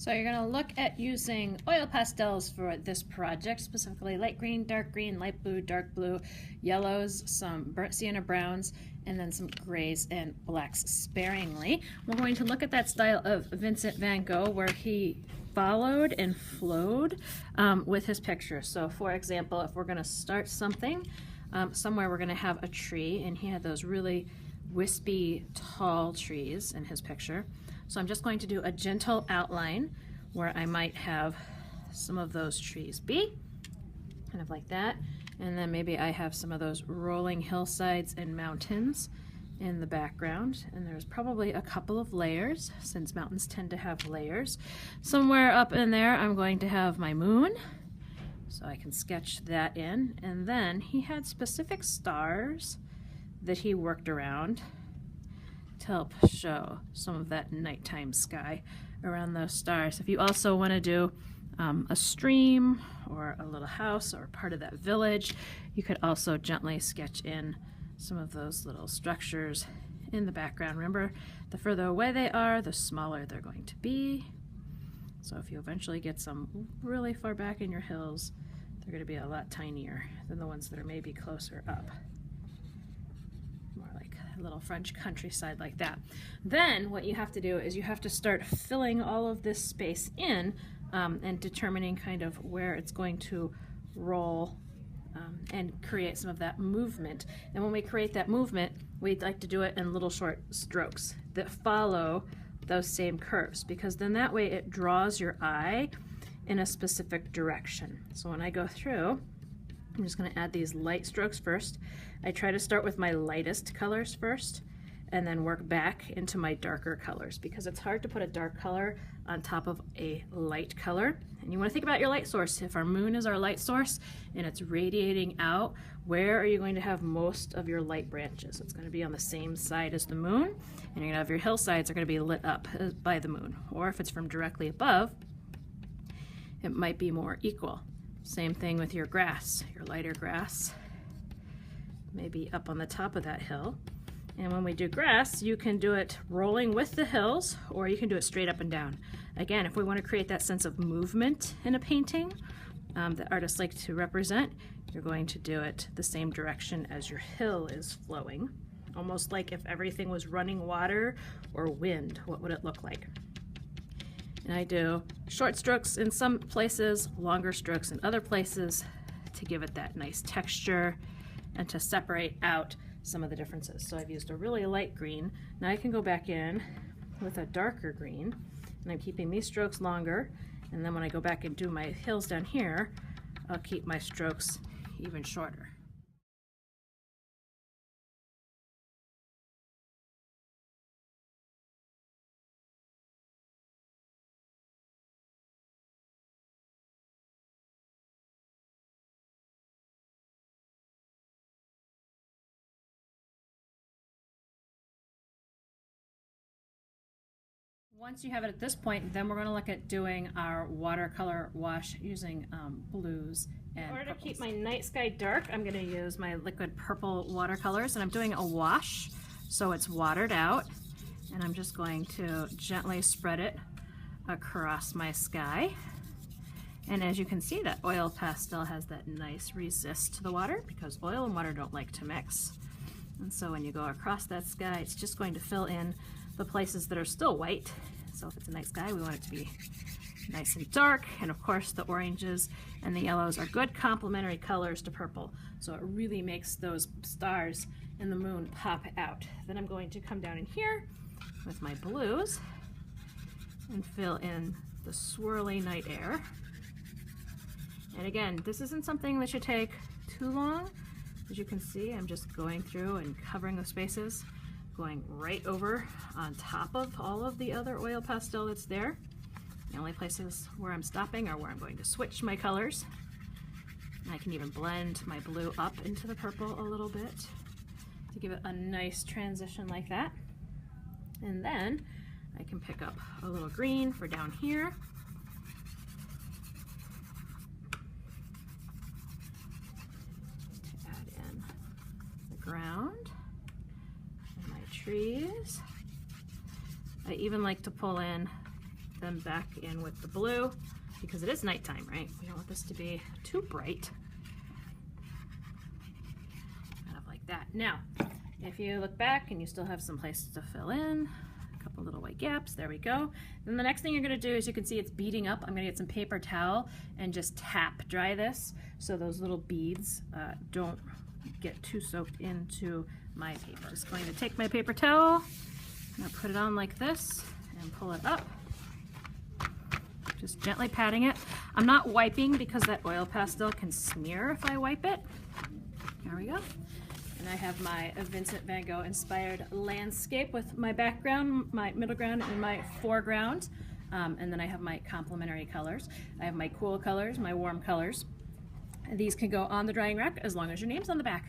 So you're going to look at using oil pastels for this project, specifically light green, light blue, dark blue, yellows, some burnt sienna browns, and then some grays and blacks sparingly. We're going to look at that style of Vincent van Gogh where he followed and flowed with his picture. So for example, if we're going to start something, somewhere we're going to have a tree, and he had those really wispy, tall trees in his picture. So I'm just going to do a gentle outline where I might have some of those trees be, kind of like that. And then maybe I have some of those rolling hillsides and mountains in the background. And there's probably a couple of layers, since mountains tend to have layers. Somewhere up in there I'm going to have my moon, so I can sketch that in. And then he had specific stars that he worked around to help show some of that nighttime sky around those stars. If you also want to do a stream or a little house or part of that village, you could also gently sketch in some of those little structures in the background. Remember, the further away they are, the smaller they're going to be. So if you eventually get some really far back in your hills, they're going to be a lot tinier than the ones that are maybe closer up. More like a little French countryside like that. Then what you have to do is you have to start filling all of this space in and determining kind of where it's going to roll and create some of that movement. And when we create that movement, we'd like to do it in little short strokes that follow those same curves, because then that way it draws your eye in a specific direction. So when I go through, I'm just going to add these light strokes first. I try to start with my lightest colors first and then work back into my darker colors, because it's hard to put a dark color on top of a light color. And you want to think about your light source. If our moon is our light source and it's radiating out, where are you going to have most of your light branches? It's going to be on the same side as the moon, and you're going to have your hillsides are going to be lit up by the moon. Or if it's from directly above, it might be more equal. Same thing with your grass, your lighter grass, maybe up on the top of that hill. And when we do grass, you can do it rolling with the hills, or you can do it straight up and down. Again, if we want to create that sense of movement in a painting that artists like to represent, you're going to do it the same direction as your hill is flowing. Almost like if everything was running water or wind, what would it look like? And I do short strokes in some places, longer strokes in other places to give it that nice texture and to separate out some of the differences. So I've used a really light green. Now I can go back in with a darker green, and I'm keeping these strokes longer. And then when I go back and do my hills down here, I'll keep my strokes even shorter. Once you have it at this point, then we're going to look at doing our watercolor wash using blues and purples. In order to keep my night sky dark, I'm going to use my liquid purple watercolors, and I'm doing a wash, so it's watered out, and I'm just going to gently spread it across my sky. And as you can see, that oil pastel has that nice resist to the water, because oil and water don't like to mix. And so when you go across that sky, it's just going to fill in the places that are still white. So if it's a night sky, we want it to be nice and dark. And of course, the oranges and the yellows are good complementary colors to purple. So it really makes those stars and the moon pop out. Then I'm going to come down in here with my blues and fill in the swirly night air. And again, this isn't something that should take too long. As you can see, I'm just going through and covering the spaces, going right over on top of all of the other oil pastel that's there. The only places where I'm stopping are where I'm going to switch my colors. And I can even blend my blue up into the purple a little bit to give it a nice transition like that. And then I can pick up a little green for down here. To add in the ground. Trees. I even like to pull in them back in with the blue because it is nighttime, right? We don't want this to be too bright. Kind of like that. Now, if you look back and you still have some places to fill in, a couple little white gaps, there we go. Then the next thing you're gonna do is you can see it's beading up. I'm gonna get some paper towel and just tap dry this so those little beads don't get too soaked into my paper. Just going to take my paper towel, I'm gonna put it on like this and pull it up. Just gently patting it. I'm not wiping because that oil pastel can smear if I wipe it. There we go. And I have my Vincent van Gogh inspired landscape with my background, my middle ground, and my foreground. And then I have my complementary colors. I have my cool colors, my warm colors. And these can go on the drying rack as long as your name's on the back.